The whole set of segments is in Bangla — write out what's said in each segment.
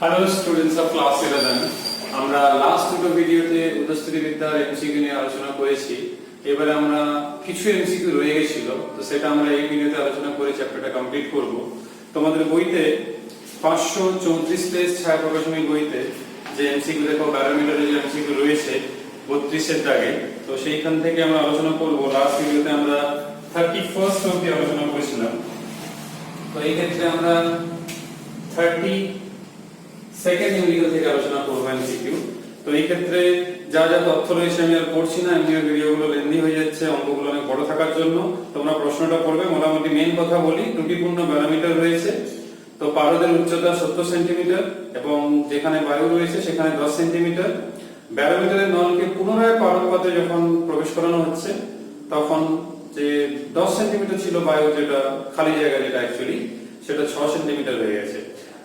হ্যালো স্টুডেন্টস অফ ক্লাস 11 আমরা লাস্ট দুটো ভিডিওতে উদস্তুরিবিদ্যার এমসিকিউ নিয়ে আলোচনা করেছি। এবারে আমরা কিছু এমসিকিউ রয়ে গেছিল, তো সেটা আমরা এই ভিডিওতে আলোচনা করে চ্যাপ্টারটা কমপ্লিট করব। তোমাদের বইতে 534 পেজ ছায়া প্রকাশনী বইতে যে এমসিকিউ দেখো প্যারামিটারের যে এমসিকিউ রয়েছে 32 এর দাগে, তো সেইখান থেকে আমরা আলোচনা করব। লাস্ট ভিডিওতে আমরা 31st অবধি আলোচনা করেছিলাম, তো এই ক্ষেত্রে আমরা 32nd নিউমেরিক্যাল থেকে আলোচনা করব এমসিকিউ। তো এই ক্ষেত্রে যা যা তথ্য রয়েছে আমি আর পড়ছি না, এমনি ভিডিওগুলো লেন্দি হয়ে যাচ্ছে অঙ্কগুলো অনেক বড় থাকার জন্য। তোমরা প্রশ্নটা পড়বে, মোটামুটি মেইন কথা বলি। ত্রুটিপূর্ণ প্যারামিটার রয়েছে, তো পারদের উচ্চতা 70 সেন্টিমিটার এবং যেখানে বায়ু রয়েছে সেখানে 10 সেন্টিমিটার। ব্যারোমিটারের নলকে পুনরায় পারদ পথে যখন প্রবেশ করানো হচ্ছে তখন যে 10 সেন্টিমিটার ছিল বায়ু, যেটা খালি জায়গা যেটা অ্যাকচুয়ালি সেটা 6 সেন্টিমিটার হয়ে গেছে।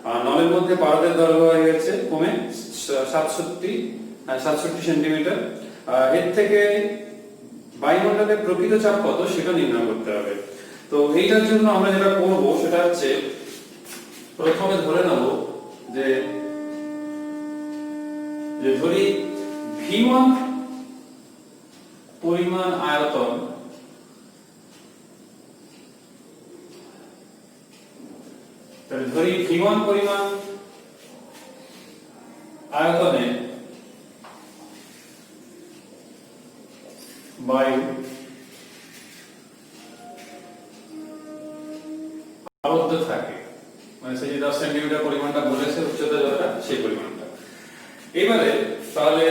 আর নলের মধ্যে পারদের দৈর্ঘ্য হয়ে গেছে কমে 67 সেন্টিমিটার। এর থেকে বায়ুমণ্ডলের প্রকৃত চাপ কত সেটা নির্ণয় করতে হবে। তো এইটার জন্য আমরা যেটা করব সেটা হচ্ছে প্রথমে ধরে নেব যে ধরি V1 পরিমাণ আয়তন ধরি V1 পরিমাণ আয়তনে বায়ু আবদ্ধ থাকে, মানে সেই যে 10 সেন্টিমিটার পরিমাণটা বলেছে উচ্চতা যতটা সেই পরিমাণটা। এবারে তাহলে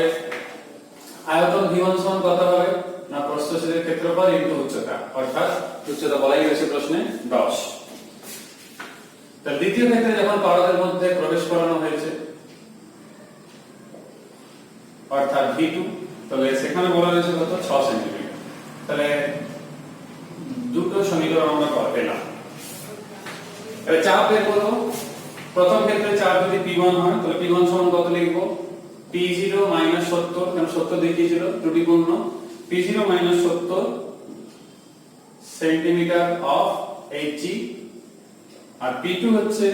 আয়তন V1 সমান কত হবে না প্রস্থচ্ছেদের ক্ষেত্রফল ইনটু উচ্চতা, অর্থাৎ উচ্চতা বলাই হয়েছে প্রশ্নে 10। তাহলে দ্বিতীয় ক্ষেত্রে যখন পারদের মধ্যে প্রবেশ করানো হয়েছে অর্থাৎ V2, তাহলে সেখানে বলা হয়েছে কত 6 সেন্টিমিটার। তাহলে দুটো সমীকরণ আমরা পেলাম। এবার চাপ বের করব। প্রথম ক্ষেত্রে চাপ যদি P1 হয় তাহলে P1 সমান কত লিখব? P0 - 70, কারণ 70 দেখিয়েছিল ত্রুটিপূর্ণ। P0 - 70 centimetre of Hg, R P2 হচ্ছে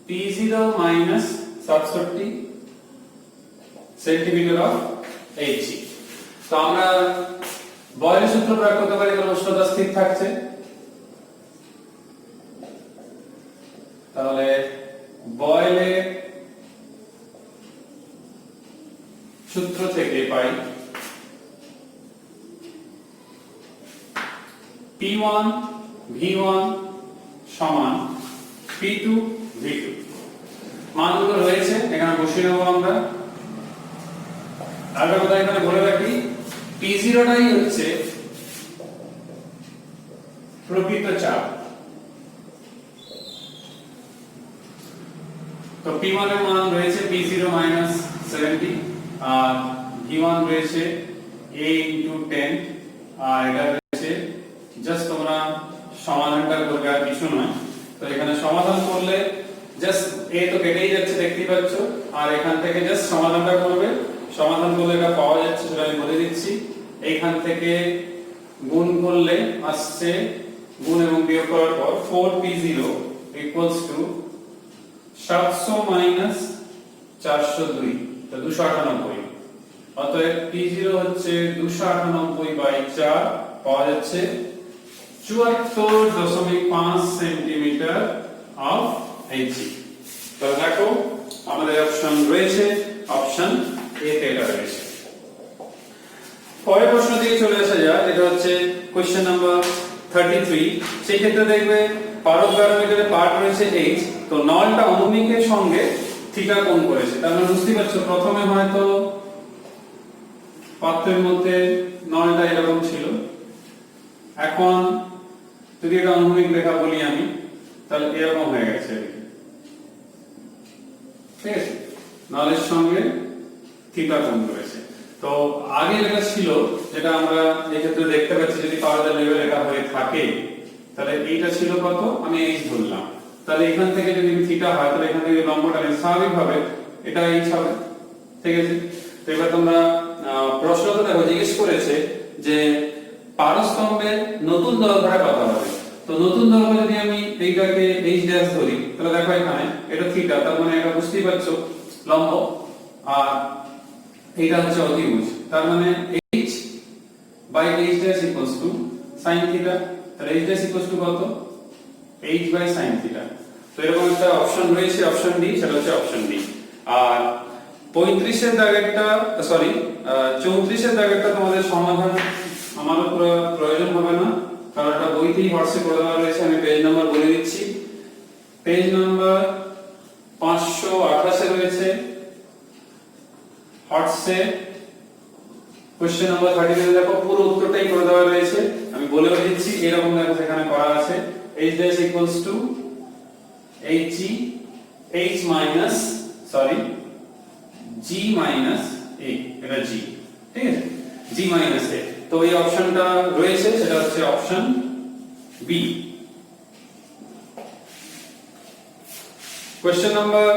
P0 - 67 সেন্টিমিটার অফ Hg। তো আমরা বয়লের সূত্র প্রয়োগ করতে পারি, কারণ উষ্ণতা স্থির থাকছে। তাহলে বয়লের সূত্র থেকে পাই P1 V1 সমান P2 V2। মানগুলো রয়েছে এখানে বসিয়ে নেব আমরা। আরেকটা কথা এখানে বলে রাখি, P0 টাই হচ্ছে প্রকৃত চাপ। তো P1 এর মান রয়েছে P0 - 70 আর V1 রয়েছে A * 10, আর এটা রয়েছে জাস্ট তোমরা সমাধানটা করবে আর কিছু নয়। তো এখানে সমাধান করলে জাস্ট A তো কেটেই যাচ্ছে দেখতেই পাচ্ছ, আর এখান থেকে জাস্ট সমাধানটা করবে। সমাধান করলে এটা পাওয়া যাচ্ছে সেটা আমি বলে দিচ্ছি। এইখান থেকে গুণ করলে আসছে, গুণ এবং বিয়োগ করার পর 4P0 = 700 - 402, তো 298। অতএব P0 হচ্ছে 298/4, পাওয়া যাচ্ছে 74.5 সেন্টিমিটার অফ Hg। তো দেখো আমাদের অপশন রয়েছে, অপশন এ তে এটা রয়েছে। পরের প্রশ্ন দিকে চলে আসা যাক, এটা হচ্ছে কোশ্চেন নাম্বার 33। সেই ক্ষেত্রে দেখবে পারদ ব্যারোমিটারে পার্ট রয়েছে H, তো নলটা অনুভূমিকের সঙ্গে থিটা কোণ করেছে। তার মানে বুঝতে পারছো প্রথমে হয়তো পাত্রের মধ্যে নলটা এরকম ছিল, এখন যদি এটা অনুভূমিক রেখা বলি আমি তাহলে এরকম হয়ে গেছে, ঠিক আছে? নলের সঙ্গে থিটা কোণ করেছে। তো আগে যেটা ছিল, যেটা আমরা এই ক্ষেত্রে দেখতে পাচ্ছি, যদি পারদের লেভেল এটা হয়ে থাকে তাহলে এইটা ছিল কত, আমি H ধরলাম। তাহলে এখান থেকে যদি থিটা হয় তাহলে এখান থেকে লম্বটা স্বাভাবিকভাবে এটা H হবে, ঠিক আছে? তো এবার তোমরা প্রশ্নটা দেখো, জিজ্ঞেস করেছে যে পারস্তম্ভের নতুন দৈর্ঘ্য কত হবে। তো নতুন ধর্ম যদি আমি এইটাকে h ড্যাশ ধরি তাহলে দেখো এখানে এটা থিটা, তার মানে এটা বুঝতেই পারছো লম্ব, আর এইটা হচ্ছে অতিভুজ, তার মানে h by h dash equals to sin থিটা। তাহলে h ড্যাশ ইকুয়ালস টু কত? h বাই sin থিটা। তো এরকম একটা অপশন রয়েছে, অপশন ডি, সেটা হচ্ছে অপশন ডি। আর 35 এর দাগেরটা, সরি 34 এর দাগেরটা তোমাদের সমাধান আমার পুরো প্রয়োজন হবে না, কারণ এটা বইতেই হোয়াটসঅ্যাপ করে দেওয়া রয়েছে। আমি পেজ নাম্বার বলে দিচ্ছি, পেজ নাম্বার 528 এ রয়েছে হোয়াটসঅ্যাপ কোশ্চেন নাম্বার 30 এ দেখো পুরো উত্তরটাই করে দেওয়া রয়েছে। আমি বলেও দিচ্ছি, এরকম দেখো সেখানে করা আছে h dash equals to h minus sorry g minus a, এটা g, ঠিক আছে, g minus a। তো এই অপশনটা রয়েছে, সেটা হচ্ছে অপশন বি। কোশ্চেন নাম্বার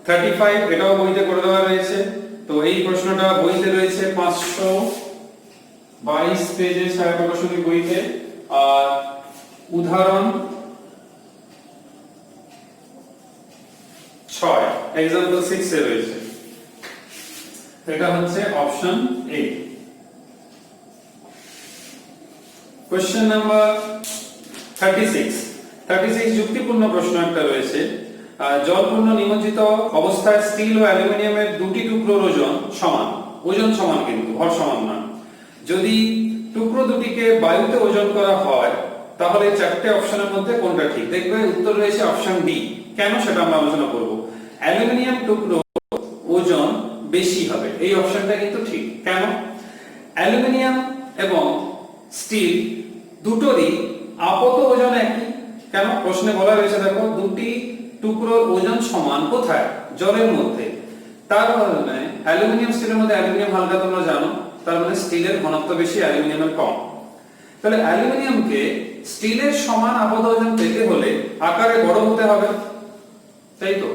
35 এটাও বইতে করে দেওয়া রয়েছে। তো এই প্রশ্নটা বইতে রয়েছে 522 পেজে, ছায়া প্রকাশনী বইতে। আর উদাহরণ 6 एग्जांपल 6 এ রয়েছে, এটা হচ্ছে অপশন এ। কোশ্চেন নাম্বার 36 যুক্তিপূর্ণ প্রশ্ন একটা রয়েছে। জলপূর্ণ নিমজ্জিত অবস্থায় স্টিল ও অ্যালুমিনিয়ামের দুটি টুকরোর ওজন সমান, ওজন সমান কিন্তু ভর সমান না। যদি টুকরো দুটিকে বায়ুতে ওজন করা হয় তাহলে চারটে অপশনের মধ্যে কোনটা ঠিক? দেখবে উত্তর রয়েছে অপশন ডি। কেন সেটা আমরা আলোচনা করব। অ্যালুমিনিয়াম টুকরো ওজন বেশি হবে, এই অপশনটা কিন্তু ঠিক। কেন? অ্যালুমিনিয়াম এবং স্টিল দুটোরই আপত ওজন একই। কেন? প্রশ্নে বলা রয়েছে দেখো দুটি টুকরোর ওজন সমান কোথায়? জলের মধ্যে। তার মানে অ্যালুমিনিয়াম স্টিলের মধ্যে অ্যালুমিনিয়াম হালকা, তোমরা জানো, তার মানে স্টিলের ঘনত্ব বেশি, অ্যালুমিনিয়ামের কম। তাহলে অ্যালুমিনিয়ামকে স্টিলের সমান আপত ওজন পেতে হলে আকারে বড় হতে হবে, তাই তো?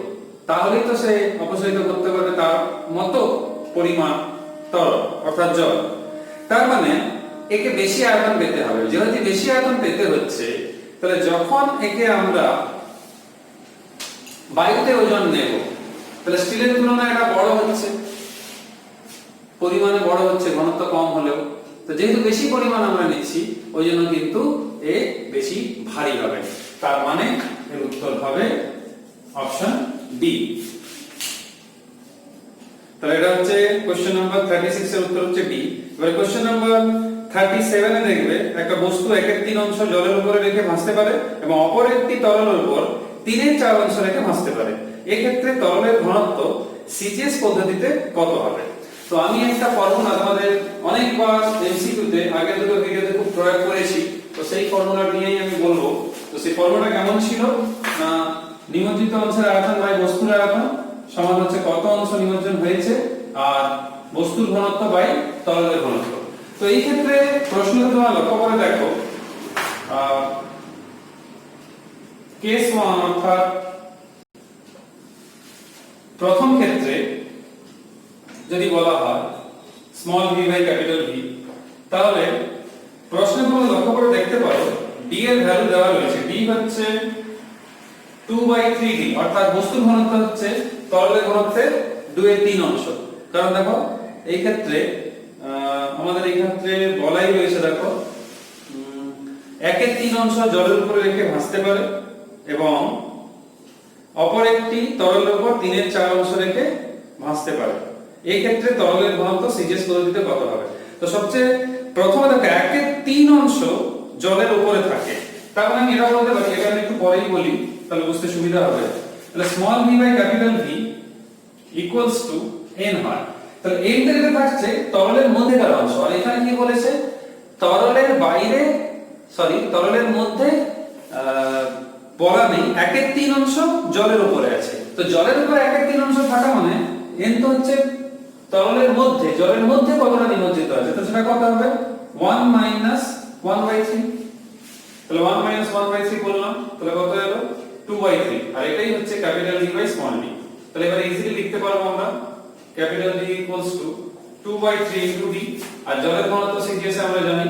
তাহলেই তো সে অপসারিত করতে পারবে তার মতো পরিমাণ তরল অর্থাৎ জল। তার মানে একে বেশি আয়তন পেতে হবে। যেহেতু বেশি আয়তন পেতে হচ্ছে, তাহলে যখন একে আমরা বায়ুতে ওজন নেব তাহলে স্টিলের তুলনায় এটা বড় হচ্ছে, পরিমাণে বড় হচ্ছে, ঘনত্ব কম হলেও। তো যেহেতু বেশি পরিমাণ আমরা নিচ্ছি, ওই জন্য কিন্তু এ বেশি ভারী হবে। তার মানে এর উত্তর হবে অপশন ডি। তাহলে এটা হচ্ছে কোশ্চেন নাম্বার 36 এর উত্তর হচ্ছে ডি। এবারে কোশ্চেন নাম্বার 37 এ দেখবে একটা বস্তু একের 3 অংশ জলের উপরে রেখে ভাসতে পারে এবং অপর একটি তরলের উপর 3/4 অংশ রেখে ভাসতে পারে। এই ক্ষেত্রে তরলের ঘনত্ব সিজিএস পদ্ধতিতে কত হবে? তো আমি একটা ফর্মুলা তোমাদের অনেকবার এমসিকিউ তে আগের দুটো ভিডিওতে খুব প্রয়োগ করেছি, তো সেই ফর্মুলা নিয়েই আমি বলবো। তো সেই ফর্মুলাটা কেমন ছিল না, নিমজ্জিত অংশের আয়তন বাই বস্তুর আয়তন সমান হচ্ছে কত অংশ নিমজ্জন হয়েছে আর বস্তুর ঘনত্ব বাই তরলের ঘনত্ব। তো এই ক্ষেত্রে প্রশ্নটা তোমরা লক্ষ্য করে দেখো, কেস 1 অর্থাৎ প্রথম ক্ষেত্রে যদি বলা হয় small v by capital V, তাহলে প্রশ্নে তোমরা লক্ষ্য করে দেখতে পারো d এর ভ্যালু দেওয়া রয়েছে। d হচ্ছে 2/3d, অর্থাৎ বস্তুর ঘনত্ব হচ্ছে তরলের ঘনত্বের 2/3 অংশ। কারণ দেখো এই ক্ষেত্রে আমাদের এই ক্ষেত্রে বলাই রয়েছে, দেখো 1/3 অংশ জলের উপরে রেখে ভাসতে পারে এবং অপর একটি তরলের উপর 3/4 অংশ রেখে ভাসতে পারে। এই ক্ষেত্রে তরলের ঘনত্ব সিজিএস পদ্ধতিতে কত হবে? তো সবচেয়ে প্রথমে দেখো 1/3 অংশ জলের উপরে থাকে, তার মানে আমি এটা বলতে পারি, এটা আমি একটু পরেই বলি তাহলে বুঝতে সুবিধা হবে। তাহলে small v by capital V equals to n হয়। তাহলে n থেকে থাকছে তরলের মধ্যেকার অংশ, আর এখানে কি বলেছে তরলের বাইরে, সরি তরলের মধ্যে বলা নেই, 1/3 অংশ জলের উপরে আছে। তো জলের উপরে 1/3 অংশ থাকা মানে n তো হচ্ছে তরলের মধ্যে, জলের মধ্যে কতটা নিমজ্জিত আছে, তো সেটা কত হবে 1 - 1/3। তাহলে 1 - 1/3 করলাম, তাহলে কত হলো 2/3। আর এটাই হচ্ছে capital D by small d। তাহলে এবারে ইজিলি লিখতে পারবো আমরা capital D equals to 2/3 into d। আর জলের ঘনত্ব সিজিএস আমরা জানি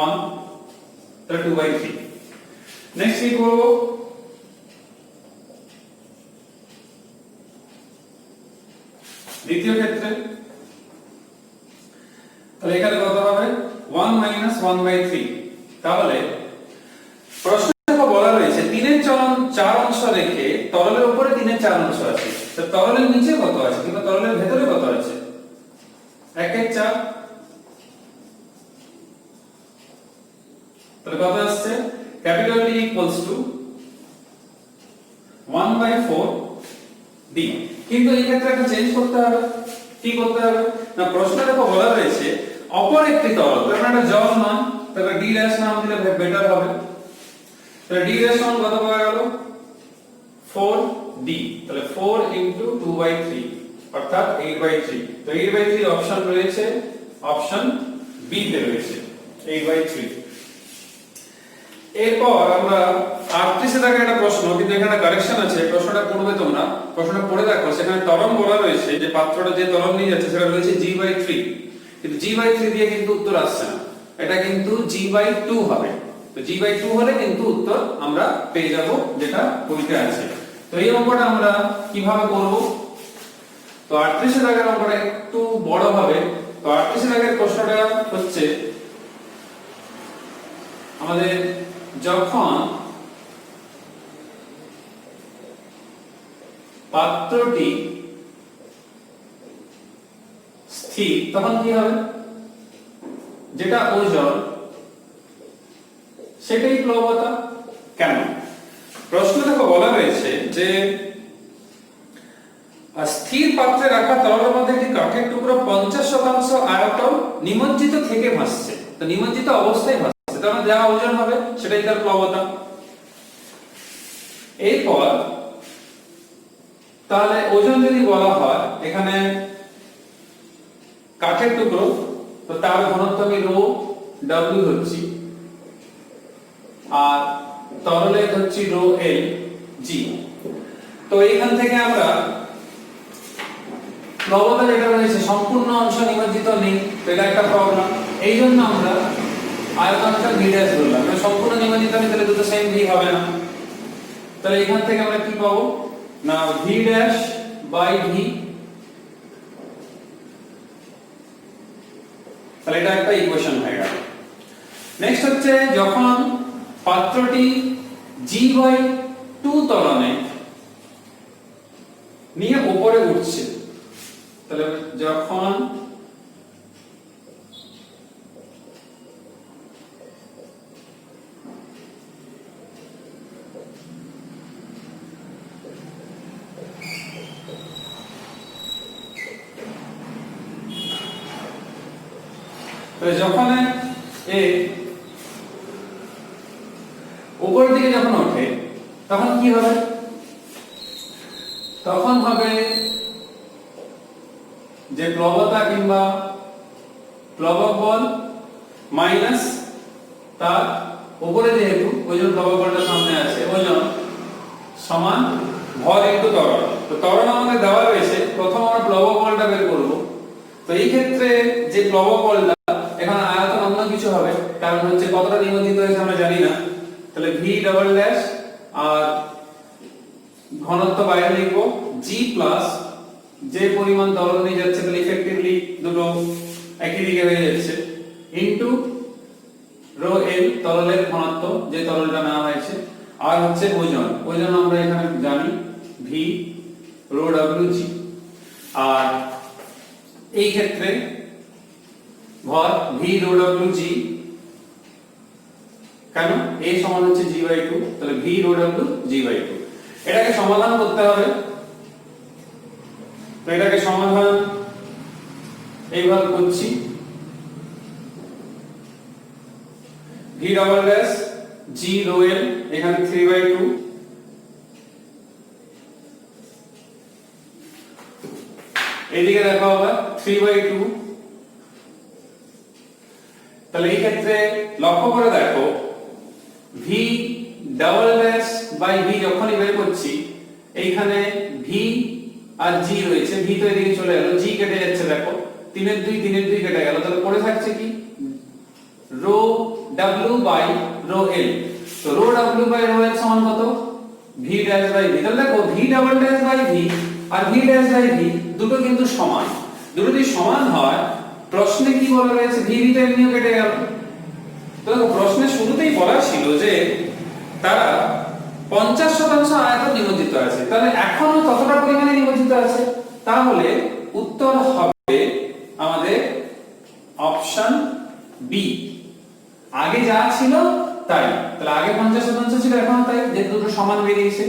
1, তাহলে 2/3। নেক্সট কি করব, দ্বিতীয় ক্ষেত্রে তাহলে এখানে কত হবে 1 - 1/3। তাহলে প্রশ্নে বলা রয়েছে তিনের চলন 4 অংশ রেখে তরলের উপরে তিনের 4 অংশ আছে, তো তরলের নিচে কত আছে কিংবা তরলের ভেতরে কত আছে? 1/4। তাহলে কত আসছে, capital D equals two 1/4 D। কিন্তু এই ক্ষেত্রে একটা চেঞ্জ করতে হবে। কি করতে হবে না, প্রশ্নে দেখো বলা রয়েছে অপর একটি তরল, তার মানে জল নয়, তাহলে D ড্যাশ নাম দিলে বেটার হবে। তাহলে D ড্যাশ সমান কত পাওয়া গেল 4D। তাহলে 4 * 2/3 অর্থাৎ 8/3। তো 8/3 অপশন রয়েছে, অপশন বি তে রয়েছে 8/3। এরপর আমরা 38 এর একটা প্রশ্ন, কিন্তু এখানে কারেকশন আছে, প্রশ্নটা পড়বে তোমরা, প্রশ্নটা পড়ে দেখো, সেখানে ত্বরণ বলা রয়েছে যে পাত্রটা যে ত্বরণ নিয়ে যাচ্ছে সেটা রয়েছে G/3, কিন্তু G/3 দিয়ে কিন্তু উত্তর আসছে না, এটা কিন্তু G/2 হবে। তো G/2 হলে কিন্তু উত্তর আমরা পেয়ে যাব যেটা বইতে আছে। তো এই অঙ্কটা আমরা কিভাবে করব, তো 38 এর আগের অঙ্কটা একটু বড় হবে। তো 38 এর আগের প্রশ্নটা হচ্ছে আমাদের যখন পাত্রটি স্থির তখন কি হবে, যেটা ওজন সেটাই প্লবতা। কেন, প্রশ্ন দেখো বলা রয়েছে যে স্থির পাত্রে রাখা তরলের মধ্যে একটি কাঠের টুকরো 50% আয়তন নিমজ্জিত থেকে ভাসছে। তো নিমজ্জিত অবস্থায় ভাসছে, তার মানে যা ওজন হবে সেটাই তার প্লবতা। এরপর তাহলে ওজন যদি বলা হয়, এখানে কাঠের টুকরো, তো তার ঘনত্ব আমি রো W ধরছি, আর তরলের হচ্ছে রো L G। তো এইখান থেকে আমরা প্লবতা যেটা রয়েছে সম্পূর্ণ অংশ নিমজ্জিত নেই, তো এটা একটা প্রবলেম। এই জন্য আমরা আয়তনটা V ড্যাশ ধরলাম, মানে সম্পূর্ণ নিমজ্জিত নেই, তাহলে দুটো সেম V হবে না। তাহলে এখান থেকে আমরা কি পাবো না V ড্যাশ বাই V। তাহলে এটা একটা ইকুয়েশন হয়ে গেল। নেক্সট হচ্ছে যখন পাত্রটি G/2 ত্বরণে নিয়ে উপরে উঠছে, তাহলে যখন যখন এ উপরের দিকে যখন ওঠে তখন কি হবে, তখন হবে যে প্লবতা কিংবা প্লবক বল মাইনাস তার উপরে যেহেতু ওজন প্লবক বলটা সামনে আছে, ওজন সমান ভর ইনটু ত্বরণ। তো ত্বরণ আমাদের দেওয়া রয়েছে, প্রথম আমরা প্লবক বলটা বের করব। তো এই ক্ষেত্রে যে প্লবক বলটা এখানে আয়তন অন্য কিছু হবে, কারণ হচ্ছে কতটা নিমজ্জিত হয়েছে আমরা জানি না। তাহলে V ডবল ড্যাশ আর ঘনত্ব বাইরে লিখব G প্লাস যে পরিমাণ তরল নিয়ে যাচ্ছে, তাহলে ইফেক্টিভলি দুটো একই দিকে হয়ে যাচ্ছে, ইনটু রো L তরলের ঘনত্ব যে তরলটা নেওয়া হয়েছে, আর হচ্ছে ওজন, ওজন আমরা এখানে জানি V রো WG। আর এই ক্ষেত্রে ভর V রো WG, কেন A সমান হচ্ছে G/2, তাহলে V রো W G/2। এটাকে সমাধান করতে হবে। তো এটাকে সমাধান এইভাবে করছি, V double dash G rho L, এখানে 3/2, এইদিকে দেখা হবে 3/2। তাহলে এই ক্ষেত্রে লক্ষ্য করে দেখো V double dash by V যখনই বের করছি, এইখানে V আর G রয়েছে, V তো এদিকে চলে গেল, G কেটে যাচ্ছে, দেখো 3 এর 2 কেটে গেল, তাহলে পড়ে থাকছে কি rho W by rho L. তো rho W by rho L সমান কত? V dash by V. তাহলে দেখো V double dash by V আর ভি ড্যাশ বাই ভি দুটো কিন্তু সমান। দুটো যদি সমান হয় প্রশ্নে কি বলা রয়েছে? ভি ভি টা এমনিও কেটে গেল। তো দেখো প্রশ্নের শুরুতেই বলা ছিল যে তারা 50% আয়তন নিমজ্জিত আছে, তাহলে এখনো ততটা পরিমাণে নিমজ্জিত আছে। তাহলে উত্তর হবে আমাদের অপশন বি, আগে যা ছিল তাই। তাহলে আগে 50% ছিল, এখন তাই, যেহেতু দুটো সমান বেরিয়েছে।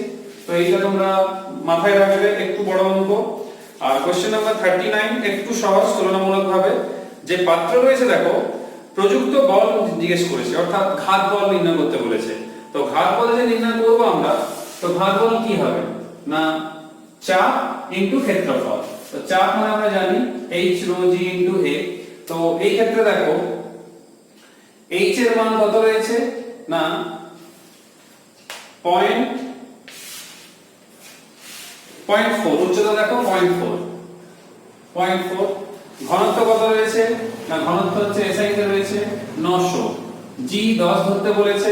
তো এইটা তোমরা মাথায় রাখবে, একটু বড় অঙ্ক। আর কোশ্চেন নাম্বার 39 একটু সহজ তুলনামূলকভাবে। যে পাত্র রয়েছে দেখো, প্রযুক্ত বল জিজ্ঞেস করেছে, অর্থাৎ ঘাত বল নির্ণয় করতে বলেছে। তো ঘাত বল যে নির্ণয় করব আমরা, তো ঘাত বল কি হবে না চাপ ইনটু ক্ষেত্রফল। তো চাপ মানে আমরা জানি h rho g into a। তো এই ক্ষেত্রে দেখো h এর মান কত রয়েছে না 0.4, উচ্চতা দেখো 0.4, ঘনত্ব কত রয়েছে না ঘনত্ব হচ্ছে SI তে রয়েছে 900, g 10 ধরতে বলেছে,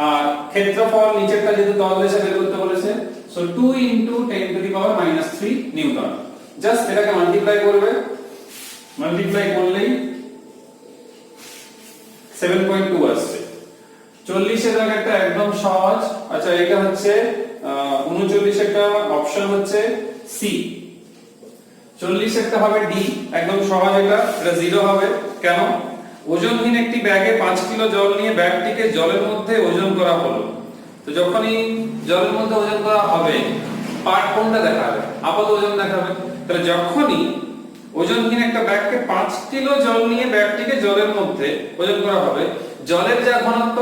আর ক্ষেত্রফল নিচেরটা যেহেতু তল দেশে বের করতে বলেছে, so 2 into 10 to the power -3 Newton. Just এটাকে মাল্টিপ্লাই করবে, মাল্টিপ্লাই করলেই 7.2 আসছে। 40 এর দাগেরটা একদম সহজ। আচ্ছা এটা হচ্ছে 39 একটা অপশন হচ্ছে সি, 40 একটা হবে ডি, একদম সহজ। এটা 0 হবে কেন? ওজনহীন একটি ব্যাগে 5 কিলো জল নিয়ে ব্যাগটিকে জলের মধ্যে ওজন করা হলো। তো যখনই জলের মধ্যে ওজন করা হবে পার্ট কোনটা দেখাবে? আপাত ওজন দেখাবে। তাহলে যখনই ওজনহীন একটা ব্যাগকে 5 কিলো জল নিয়ে ব্যাগটিকে জলের মধ্যে ওজন করা হবে, জলের যা ঘনত্ব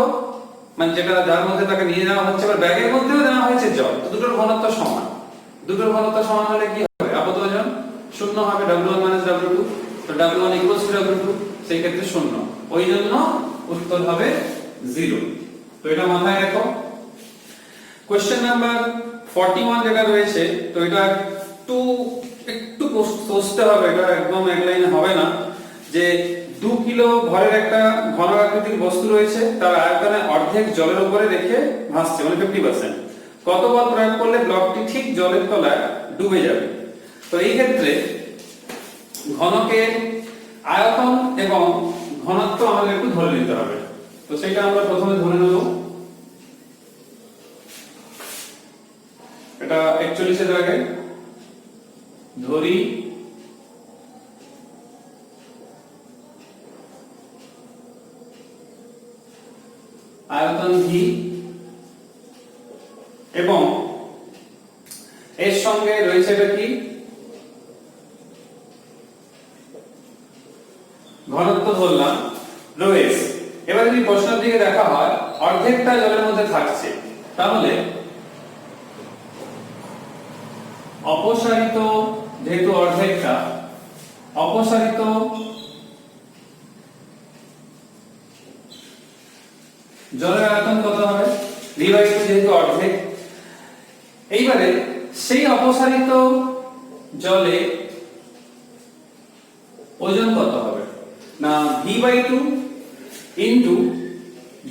মানে যেটা যার মধ্যে তাকে নিয়ে যাওয়া হচ্ছে, আবার ব্যাগের মধ্যেও নেওয়া হয়েছে জল, তো দুটোর ঘনত্ব সমান। দুটোর ঘনত্ব সমান হলে কি হবে? আপাত ওজন শূন্য হবে, W1 W2। তো W1 W2, সেই ক্ষেত্রে শূন্য, ওই জন্য উত্তর হবে 0। তো এটা মাথায় রাখো। কোশ্চেন নাম্বার 41 যেটা রয়েছে, তো এটা একটু কষতে হবে, এটা একদম এক লাইনে হবে না। যে 2 কিলো ভরের একটা ঘন আকৃতির বস্তু রয়েছে, তার আয়তনে অর্ধেক জলের উপরে রেখে ভাসছে, মানে 50%। কত বল প্রয়োগ করলে ব্লকটি ঠিক জলের তলায় ডুবে যাবে? তো এই ক্ষেত্রে ঘনকের আয়তন এবং ঘনত্ব আমাদের একটু ধরে নিতে হবে। তো সেটা আমরা প্রথমে ধরে নেব। এটা 41 এর আগে ধরি আয়তন ভি এবং এর সঙ্গে রয়েছে এটা কি ঘনত্ব ধরলাম রো এস। এবার যদি প্রশ্নের দিকে দেখা হয় অর্ধেকটা জলের মধ্যে থাকছে, তাহলে অপসারিত, যেহেতু অর্ধেকটা অপসারিত জলের আয়তন কত হবে? v/2, যেহেতু অর্ধেক। এইবারে সেই অপসারিত জলে ওজন কত হবে না v/2 ইনটু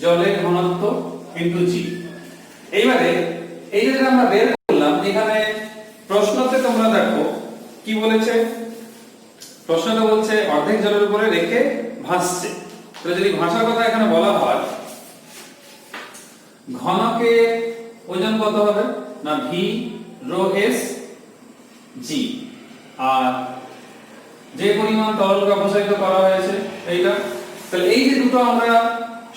জলের ঘনত্ব ইনটু g। এইবারে এই যে আমরা বের করলাম, এখানে প্রশ্নতে তোমরা দেখো কি বলেছে, প্রশ্নটা বলছে অর্ধেক জলের উপরে রেখে ভাসছে। তাহলে যদি ভাষার কথা এখানে বলা হয়, ঘনকে ওজন কত হবে না v রো s g, আর যে পরিমাণ তরলকে অপসারিত করা হয়েছে এইটা। তাহলে এই যে দুটো আমরা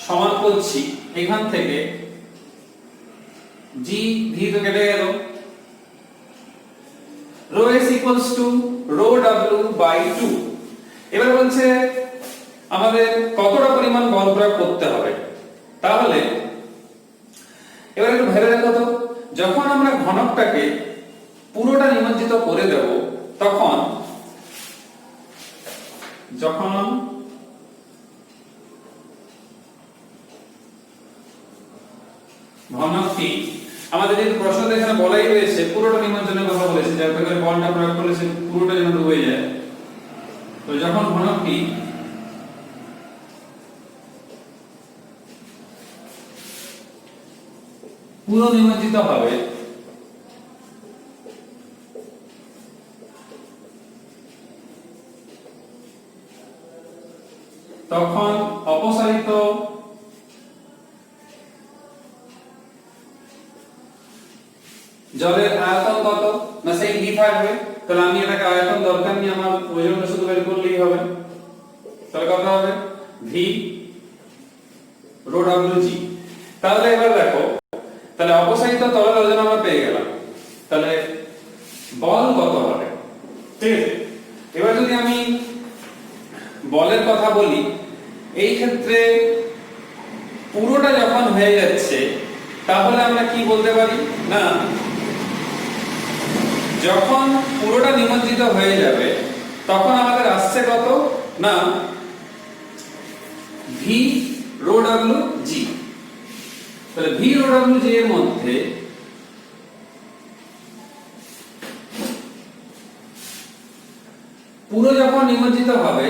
সমান করছি, এখান থেকে g v তো কেটে গেল, rho s equals to rho w by 2। এবার বলছে আমাদের কতটা পরিমাণ বল প্রয়োগ করতে হবে। তাহলে এবার একটু ভেবে দেখো তো, যখন আমরা ঘনকটাকে পুরোটা নিমজ্জিত করে দেব, তখন যখন ঘনকটি আমাদের যে প্রশ্নতে এখানে বলাই রয়েছে পুরোটা নিমজ্জনের কথা বলেছে, যাতে করে বলটা প্রয়োগ করলে সে পুরোটা যেন ডুবে যায়। তো যখন ঘনকটি পুরো নিমজ্জিত হবে তখন অপসারিত জলের আয়তন কত? না সেই ভি থাকবে, তাহলে আমি এটাকে আয়তন দরকার নেই, আমার ওজনটা শুধু বের করলেই হবে। তাহলে কত হবে? V rho W G. তাহলে এবার দেখো, তাহলে অপসারিত তরল ওজন আমরা পেয়ে গেলাম, তাহলে বল কত হবে? ঠিক আছে, এবার যদি আমি বলের কথা বলি, এই ক্ষেত্রে পুরোটা যখন হয়ে যাচ্ছে তাহলে আমরা কি বলতে পারি, না যখন পুরোটা নিমজ্জিত হয়ে যাবে তখন আমাদের আসছে কত, না ভি রো ডব্লিউ জি। তাহলে ভি রো ডব্লিউ জি এর মধ্যে পুরো যখন নিমজ্জিত হবে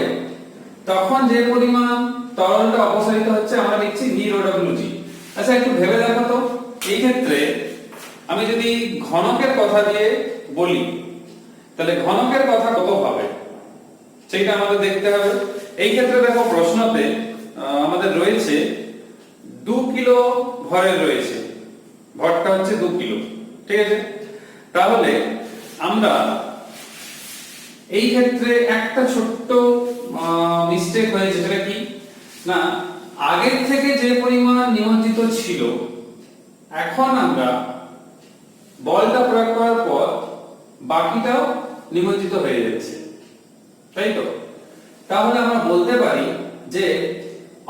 তখন যে পরিমাণ তরলটা অপসারিত হচ্ছে আমরা লিখছি ভি রো ডব্লিউ জি। আচ্ছা একটু ভেবে দেখো তো, এই ক্ষেত্রে আমি যদি ঘনকের কথা দিয়ে বলি তাহলে ঘনকের কথা কত হবে সেটা আমাদের দেখতে হবে। এই ক্ষেত্রে দেখো প্রশ্নতে আমাদের রয়েছে 2 কিলো ভরের রয়েছে, ভরটা হচ্ছে 2 কিলো, ঠিক আছে। তাহলে আমরা এই ক্ষেত্রে একটা ছোট্ট মিস্টেক হয়েছে, সেটা কি না আগের থেকে যে পরিমাণ নিমজ্জিত ছিল এখন আমরা বলটা প্রয়োগ করার পর বাকিটাও নিমজ্জিত হয়ে যাচ্ছে, তাই তো। তাহলে আমরা বলতে পারি যে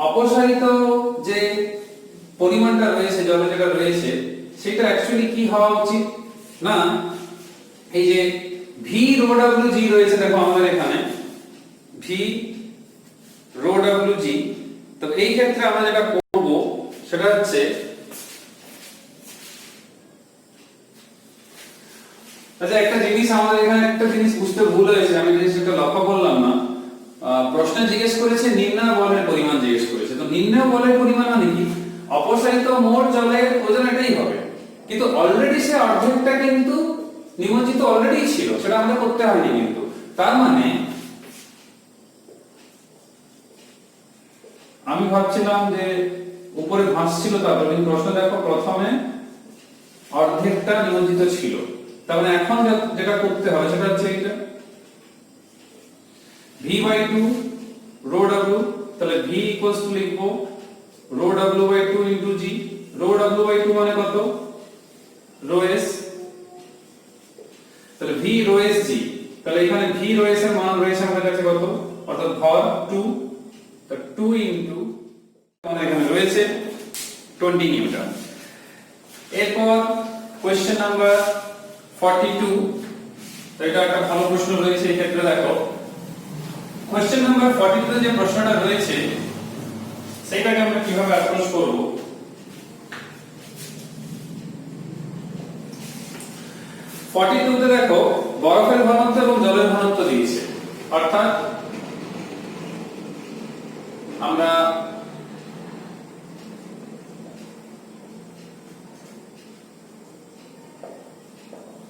অপসারিত যে পরিমাণটা রয়েছে, জলে যেটা রয়েছে সেটা অ্যাকচুয়ালি কি হওয়া উচিত, না এই যে ভি রো ডব্লিউ জি রয়েছে, দেখো আমাদের এখানে ভি রো ডব্লিউ জি। তো এই ক্ষেত্রে আমরা যেটা করব সেটা হচ্ছে, আচ্ছা একটা জিনিস আমাদের এখানে একটা জিনিস বুঝতে ভুল হয়েছে, আমি জিনিসটা লক্ষ্য করলাম না। প্রশ্নে জিজ্ঞেস করেছে নির্ণয় বলের পরিমাণ জিজ্ঞেস করেছে, তো নির্ণয় বলের পরিমাণ মানে কি অপসারিত মোট জলের ওজন এটাই হবে, কিন্তু অলরেডি সে অর্ধেকটা কিন্তু নিমজ্জিত অলরেডি ছিল, সেটা আমাদের করতে হয়নি। কিন্তু তার মানে আমি ভাবছিলাম যে উপরে ভাসছিল, তারপর কিন্তু প্রশ্ন দেখো প্রথমে অর্ধেকটা নিমজ্জিত ছিল, তার মানে এখন যেটা করতে হবে সেটা হচ্ছে এটা v/2 রো w, তাহলে v ইকুয়ালস টু লিখবো rho w/2 into g। Rho w/2 মানে কত, রো s, তাহলে v রো s g। তাহলে এখানে v রো s এর মান রয়েছে আমাদের কাছে কত, অর্থাৎ ভর 2, তো 2 ইনটু আমাদের এখানে রয়েছে 20 নিউটন। এরপর কোশ্চেন নাম্বার 42, তো এটা একটা ভালো প্রশ্ন রয়েছে। এই ক্ষেত্রে দেখো কোশ্চেন নাম্বার 42 যে প্রশ্নটা রয়েছে সেটাকে আমরা কিভাবে অ্যাপ্রোচ করব। 42 তে দেখো বরফের ঘনত্ব এবং জলের ঘনত্ব দিয়েছে, অর্থাৎ আমরা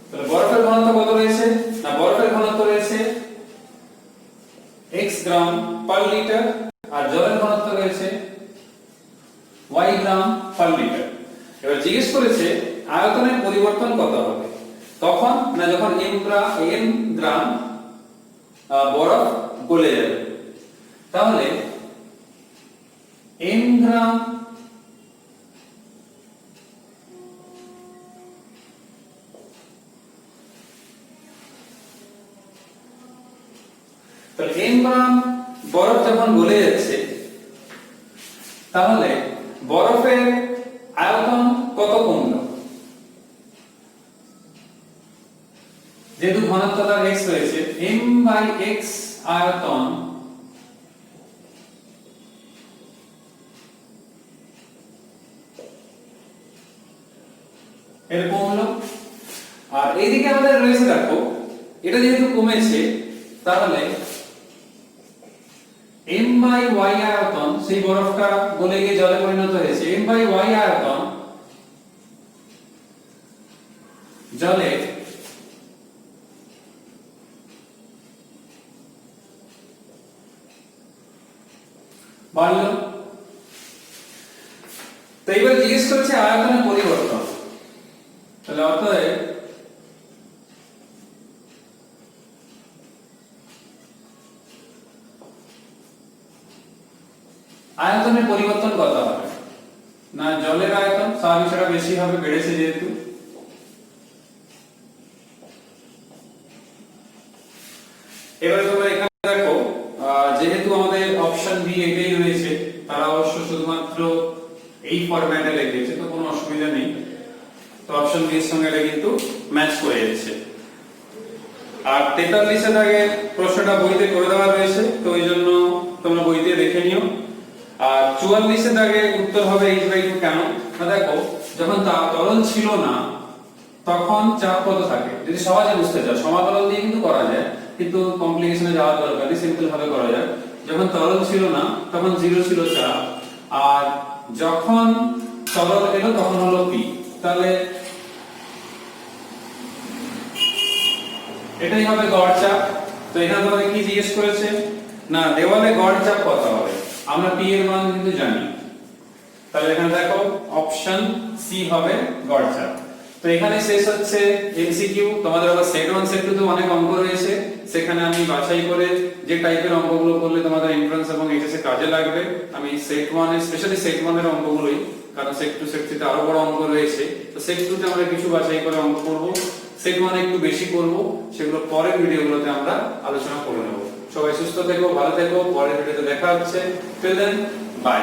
তাহলে বরফের ঘনত্ব কত রয়েছে, না বরফের ঘনত্ব রয়েছে x গ্রাম পার লিটার আর জলের ঘনত্ব রয়েছে y গ্রাম পার লিটার। এবার জিজ্ঞেস করেছে আয়তনের পরিবর্তন কত হবে তখন, না যখন m গ্রাম বরফ গলে যাবে। তাহলে m গ্রাম m গ্রাম বরফ যখন গলে যাচ্ছে তাহলে বরফের আয়তন কত কমলো, যেহেতু ঘনত্বটার x রয়েছে m/x আয়তন এর কমলো। আর এইদিকে আমাদের রয়েছে দেখো এটা যেহেতু কমেছে তাহলে m/y আয়তন, সেই বরফটা গলে গিয়ে জলে পরিণত হয়েছে, m/y আয়তন জলে বাড়লো। তো এবার জিজ্ঞেস করছে আয়তনের পরিবর্তন, তাহলে অতএব আয়তনের পরিবর্তন কত হবে? না জলের আয়তন স্বাভাবিক সেটা বেশি হবে, বেড়েছে যেহেতু। এবারে তোমরা এখানে দেখো যেহেতু আমাদের অপশন বি এটাই রয়েছে, তারা অবশ্য শুধুমাত্র এই ফরম্যাটে লিখেছে, তো কোনো অসুবিধা নেই। তো অপশন বি এর সঙ্গে এটা কিন্তু ম্যাচ করে যাচ্ছে। আর 43 এর আগে প্রশ্নটা বইতে করে দেওয়া রয়েছে, তো ওই জন্য তোমরা বইতে দেখে নিও। আর 44 এর আগে উত্তর হবে h/2 কেন? না দেখো, যখন তরল ছিল না তখন চাপ কত থাকে, যদি সহজে বুঝতে চাও সমাকলন দিয়ে কিন্তু করা যায়, কিন্তু কমপ্লিকেশনে যাওয়ার দরকার নেই, সিম্পল ভাবে করা যায়। যখন তরল ছিল না তখন 0 ছিল চাপ, আর যখন তরল এলো তখন হলো p। তাহলে এটাই হবে গড় চাপ। তো এখানে তোমাদের কি জিজ্ঞেস করেছে? না দেওয়ালে গড় চাপ কত হবে, আমরা p এর মান কিন্তু জানি। তাহলে এখানে দেখো অপশন সি হবে গড় চাপ। তো এখানে শেষ হচ্ছে এমসিকিউ। তোমাদের আবার সেট 1 সেট 2 তে অনেক অঙ্ক রয়েছে, সেখানে আমি বাছাই করে যে টাইপের অঙ্কগুলো করলে তোমাদের এন্ট্রান্স এবং এইচএস এ কাজে লাগবে, আমি সেট 1 এর স্পেশালি সেট 1 এর অঙ্কগুলোই, কারণ সেট 2 সেট 3 তে আরো বড় অঙ্ক রয়েছে। তো সেট 2 তে আমরা কিছু বাছাই করে অঙ্ক করব, সেট 1 এ একটু বেশি করব, সেগুলো পরের ভিডিওগুলোতে আমরা আলোচনা করে নেব। সবাই সুস্থ থেকো, ভালো থেকো, পরের ভিডিওতে দেখা হচ্ছে। Till then by.